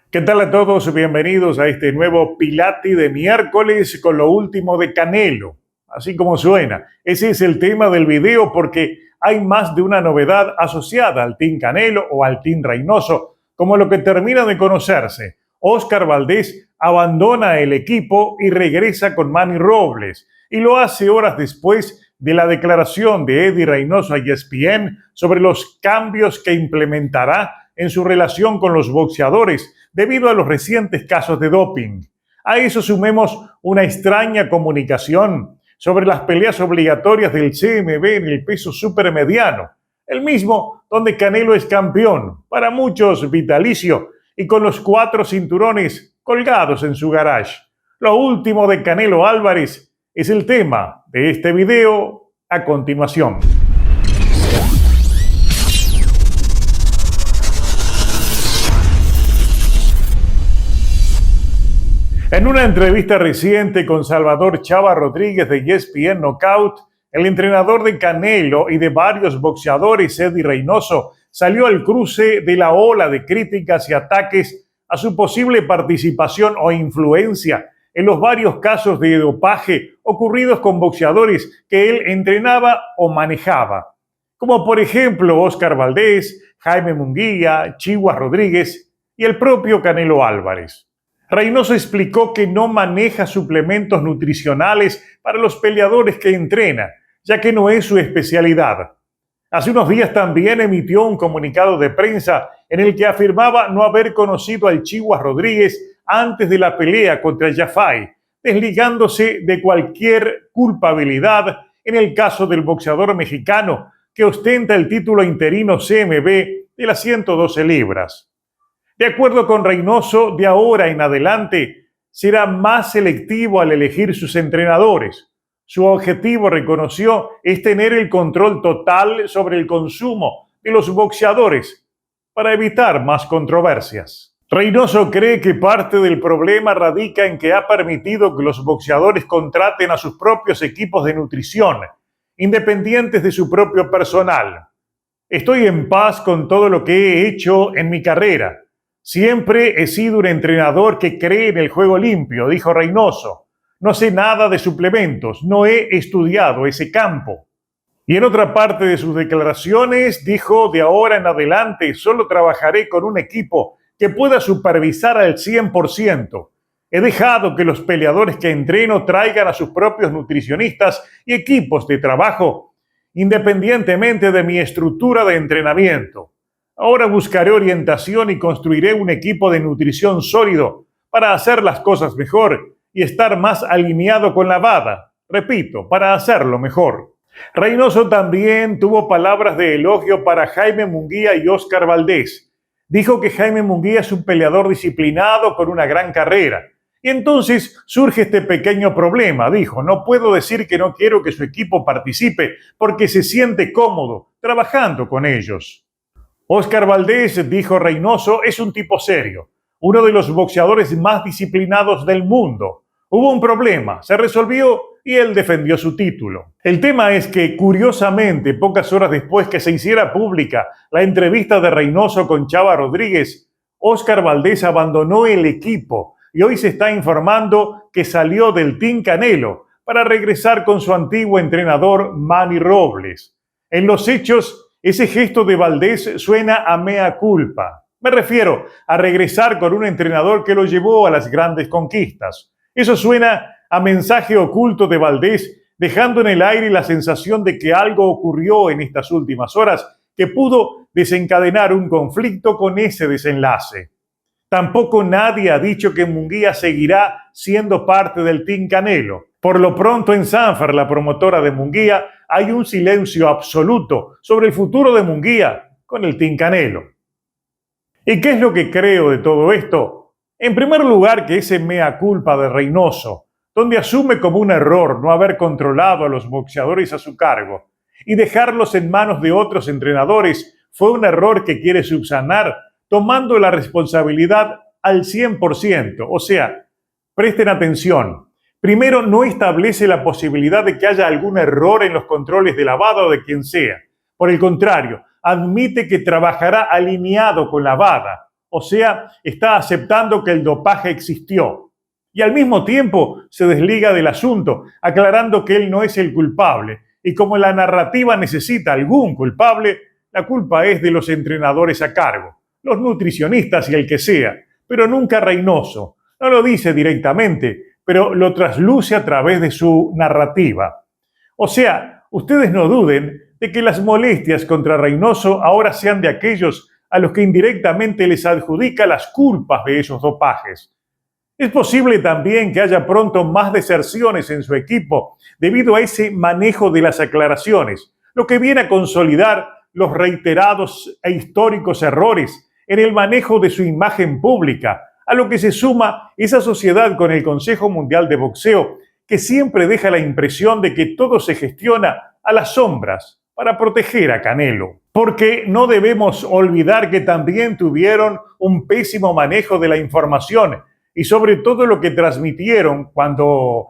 ¿Qué tal a todos? Bienvenidos a este nuevo Pilati de miércoles con lo último de Canelo. Así como suena, ese es el tema del video porque hay más de una novedad asociada al Team Canelo o al Team Reynoso, como lo que termina de conocerse. Oscar Valdés abandona el equipo y regresa con Manny Robles, y lo hace horas después de la declaración de Eddie Reynoso a ESPN sobre los cambios que implementará en su relación con los boxeadores debido a los recientes casos de doping. A eso sumemos una extraña comunicación sobre las peleas obligatorias del CMB en el peso supermediano, el mismo donde Canelo es campeón, para muchos vitalicio, y con los 4 cinturones colgados en su garage. Lo último de Canelo Álvarez es el tema de este video a continuación. En una entrevista reciente con Salvador Chava Rodríguez de ESPN Knockout, el entrenador de Canelo y de varios boxeadores, Eddie Reynoso, salió al cruce de la ola de críticas y ataques a su posible participación o influencia en los varios casos de dopaje ocurridos con boxeadores que él entrenaba o manejaba, como por ejemplo Oscar Valdés, Jaime Munguía, Chihuahua Rodríguez y el propio Canelo Álvarez. Reynoso explicó que no maneja suplementos nutricionales para los peleadores que entrena, ya que no es su especialidad. Hace unos días también emitió un comunicado de prensa en el que afirmaba no haber conocido al Chihuahua Rodríguez antes de la pelea contra Jafai, desligándose de cualquier culpabilidad en el caso del boxeador mexicano que ostenta el título interino CMB de las 112 libras. De acuerdo con Reynoso, de ahora en adelante será más selectivo al elegir sus entrenadores. Su objetivo, reconoció, es tener el control total sobre el consumo de los boxeadores para evitar más controversias. Reynoso cree que parte del problema radica en que ha permitido que los boxeadores contraten a sus propios equipos de nutrición, independientes de su propio personal. Estoy en paz con todo lo que he hecho en mi carrera. Siempre he sido un entrenador que cree en el juego limpio, dijo Reynoso. No sé nada de suplementos, no he estudiado ese campo. Y en otra parte de sus declaraciones dijo, de ahora en adelante solo trabajaré con un equipo que pueda supervisar al 100%. He dejado que los peleadores que entreno traigan a sus propios nutricionistas y equipos de trabajo, independientemente de mi estructura de entrenamiento. Ahora buscaré orientación y construiré un equipo de nutrición sólido para hacer las cosas mejor y estar más alineado con la WADA. Repito, para hacerlo mejor. Reynoso también tuvo palabras de elogio para Jaime Munguía y Oscar Valdés. Dijo que Jaime Munguía es un peleador disciplinado con una gran carrera. Y entonces surge este pequeño problema, dijo, no puedo decir que no quiero que su equipo participe porque se siente cómodo trabajando con ellos. Oscar Valdés, dijo Reynoso, es un tipo serio, uno de los boxeadores más disciplinados del mundo. Hubo un problema, se resolvió y él defendió su título. El tema es que, curiosamente, pocas horas después que se hiciera pública la entrevista de Reynoso con Chava Rodríguez, Oscar Valdés abandonó el equipo y hoy se está informando que salió del Team Canelo para regresar con su antiguo entrenador Manny Robles. En los hechos, ese gesto de Valdés suena a mea culpa. Me refiero a regresar con un entrenador que lo llevó a las grandes conquistas. Eso suena a mensaje oculto de Valdés, dejando en el aire la sensación de que algo ocurrió en estas últimas horas que pudo desencadenar un conflicto con ese desenlace. Tampoco nadie ha dicho que Munguía seguirá siendo parte del Team Canelo. Por lo pronto en Sanfer, la promotora de Munguía, hay un silencio absoluto sobre el futuro de Munguía con el Team Canelo. ¿Y qué es lo que creo de todo esto? En primer lugar, que ese mea culpa de Reynoso, donde asume como un error no haber controlado a los boxeadores a su cargo y dejarlos en manos de otros entrenadores, fue un error que quiere subsanar tomando la responsabilidad al 100%. O sea, presten atención. Primero, no establece la posibilidad de que haya algún error en los controles de lavado o de quien sea. Por el contrario, admite que trabajará alineado con la WADA. O sea, está aceptando que el dopaje existió. Y al mismo tiempo se desliga del asunto, aclarando que él no es el culpable. Y como la narrativa necesita algún culpable, la culpa es de los entrenadores a cargo, los nutricionistas y el que sea, pero nunca Reynoso. No lo dice directamente, pero lo trasluce a través de su narrativa. O sea, ustedes no duden de que las molestias contra Reynoso ahora sean de aquellos a los que indirectamente les adjudica las culpas de esos dopajes. Es posible también que haya pronto más deserciones en su equipo debido a ese manejo de las aclaraciones, lo que viene a consolidar los reiterados e históricos errores en el manejo de su imagen pública, a lo que se suma esa sociedad con el Consejo Mundial de Boxeo que siempre deja la impresión de que todo se gestiona a las sombras para proteger a Canelo. Porque no debemos olvidar que también tuvieron un pésimo manejo de la información y sobre todo lo que transmitieron cuando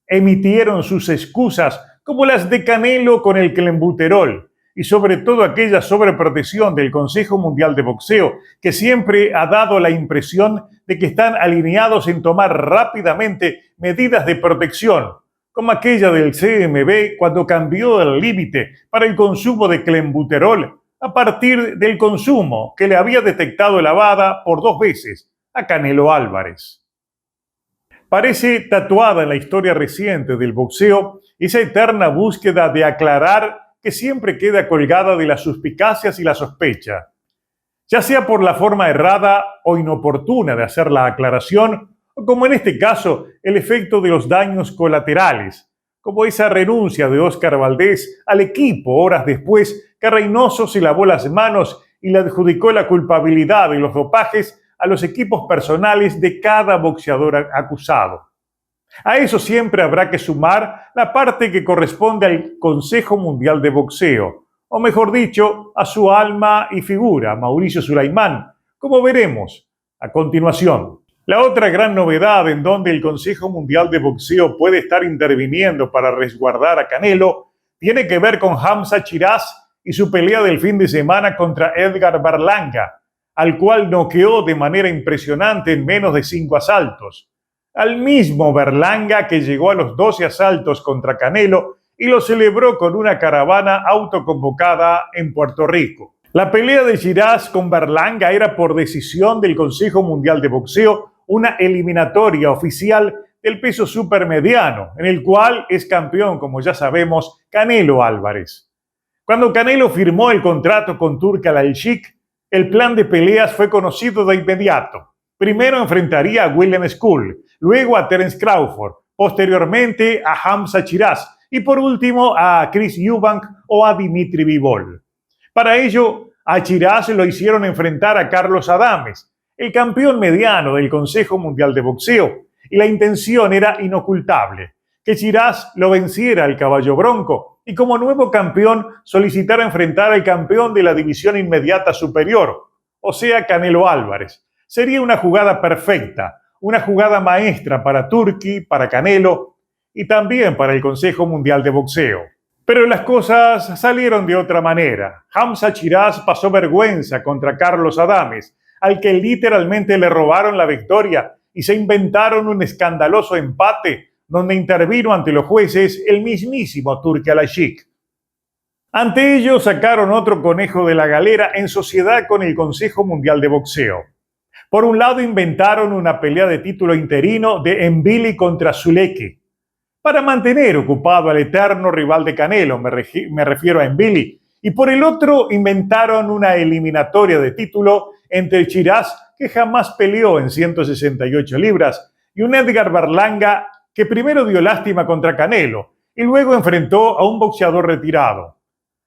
emitieron sus excusas, como las de Canelo con el clenbuterol, y sobre todo aquella sobreprotección del Consejo Mundial de Boxeo, que siempre ha dado la impresión de que están alineados en tomar rápidamente medidas de protección, como aquella del CMB cuando cambió el límite para el consumo de clenbuterol a partir del consumo que le había detectado la WADA por 2 veces a Canelo Álvarez. Parece tatuada en la historia reciente del boxeo esa eterna búsqueda de aclarar que siempre queda colgada de las suspicacias y la sospecha, ya sea por la forma errada o inoportuna de hacer la aclaración, o como en este caso, el efecto de los daños colaterales, como esa renuncia de Óscar Valdés al equipo horas después que Reynoso se lavó las manos y le adjudicó la culpabilidad de los dopajes a los equipos personales de cada boxeador acusado. A eso siempre habrá que sumar la parte que corresponde al Consejo Mundial de Boxeo, o mejor dicho, a su alma y figura, Mauricio Sulaimán, como veremos a continuación. La otra gran novedad en donde el Consejo Mundial de Boxeo puede estar interviniendo para resguardar a Canelo tiene que ver con Hamza Chiraz y su pelea del fin de semana contra Edgar Berlanga, al cual noqueó de manera impresionante en menos de 5 asaltos. Al mismo Berlanga que llegó a los 12 asaltos contra Canelo y lo celebró con una caravana autoconvocada en Puerto Rico. La pelea de Chiraz con Berlanga era por decisión del Consejo Mundial de Boxeo, una eliminatoria oficial del peso supermediano, en el cual es campeón, como ya sabemos, Canelo Álvarez. Cuando Canelo firmó el contrato con Turki Al-Sheikh, el plan de peleas fue conocido de inmediato. Primero enfrentaría a William Skull, luego a Terence Crawford, posteriormente a Hamza Chiraz y por último a Chris Eubank o a Dimitri Bivol. Para ello, a Chiraz lo hicieron enfrentar a Carlos Adames, el campeón mediano del Consejo Mundial de Boxeo, y la intención era inocultable, que Chiraz lo venciera al caballo bronco y como nuevo campeón solicitara enfrentar al campeón de la división inmediata superior, o sea, Canelo Álvarez. Sería una jugada perfecta, una jugada maestra para Turki, para Canelo y también para el Consejo Mundial de Boxeo. Pero las cosas salieron de otra manera. Hamza Chiraz pasó vergüenza contra Carlos Adames, al que literalmente le robaron la victoria y se inventaron un escandaloso empate donde intervino ante los jueces el mismísimo Turki Al-Sheikh. Ante ello sacaron otro conejo de la galera en sociedad con el Consejo Mundial de Boxeo. Por un lado inventaron una pelea de título interino de Mbili contra Zuleki, para mantener ocupado al eterno rival de Canelo, me refiero a Mbili, y por el otro inventaron una eliminatoria de título entre Chiraz, que jamás peleó en 168 libras, y un Edgar Berlanga que primero dio lástima contra Canelo y luego enfrentó a un boxeador retirado.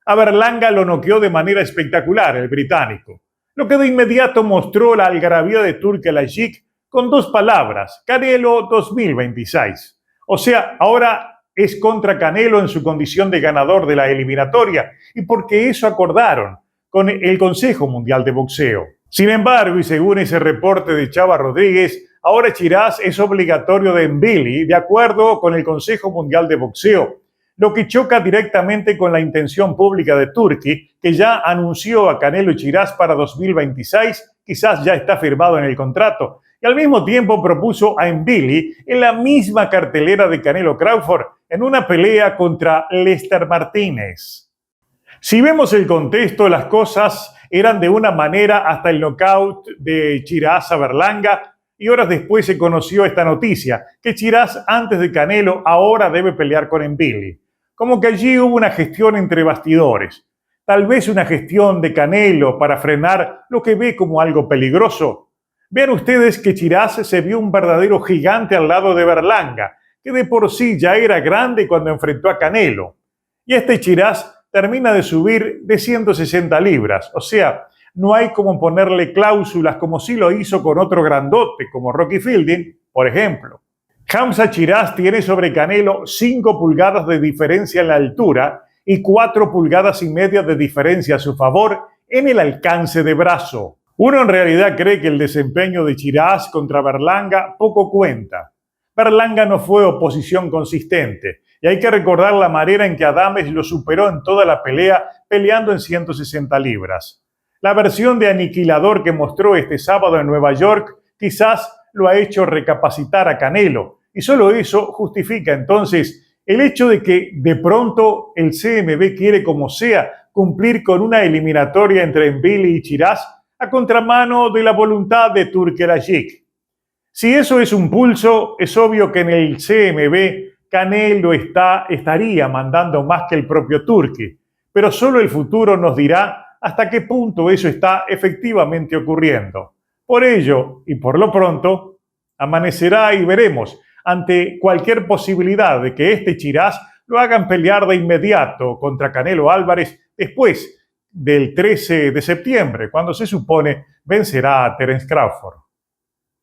A Berlanga lo noqueó de manera espectacular el británico, lo que de inmediato mostró la algarabía de Turki Al-Sheikh con 2 palabras: Canelo 2026. O sea, ahora es contra Canelo en su condición de ganador de la eliminatoria y porque eso acordaron con el Consejo Mundial de Boxeo. Sin embargo, y según ese reporte de Chava Rodríguez, ahora Chiraz es obligatorio de Mbili de acuerdo con el Consejo Mundial de Boxeo, lo que choca directamente con la intención pública de Turki, que ya anunció a Canelo y Chiraz para 2026, quizás ya está firmado en el contrato, y al mismo tiempo propuso a Nvili en la misma cartelera de Canelo Crawford en una pelea contra Lester Martínez. Si vemos el contexto, las cosas eran de una manera hasta el knockout de Chiraz a Berlanga, y horas después se conoció esta noticia, que Chiraz antes de Canelo ahora debe pelear con Nvili. Como que allí hubo una gestión entre bastidores. Tal vez una gestión de Canelo para frenar lo que ve como algo peligroso. Vean ustedes que Chiraz se vio un verdadero gigante al lado de Berlanga, que de por sí ya era grande cuando enfrentó a Canelo. Y este Chiraz termina de subir de 160 libras, o sea, no hay como ponerle cláusulas como sí lo hizo con otro grandote como Rocky Fielding, por ejemplo. Khamzat Chiraz tiene sobre Canelo 5 pulgadas de diferencia en la altura y 4,5 pulgadas de diferencia a su favor en el alcance de brazo. Uno en realidad cree que el desempeño de Chiraz contra Berlanga poco cuenta. Berlanga no fue oposición consistente, y hay que recordar la manera en que Adames lo superó en toda la pelea, peleando en 160 libras. La versión de aniquilador que mostró este sábado en Nueva York quizás lo ha hecho recapacitar a Canelo, y solo eso justifica entonces el hecho de que de pronto el CMB quiere como sea cumplir con una eliminatoria entre Nvili y Chiraz a contramano de la voluntad de Turkelajik. Si eso es un pulso, es obvio que en el CMB Canelo estaría mandando más que el propio Turki, pero solo el futuro nos dirá hasta qué punto eso está efectivamente ocurriendo. Por ello, y por lo pronto, amanecerá y veremos ante cualquier posibilidad de que este Chiraz lo hagan pelear de inmediato contra Canelo Álvarez después del 13 de septiembre, cuando se supone vencerá a Terence Crawford.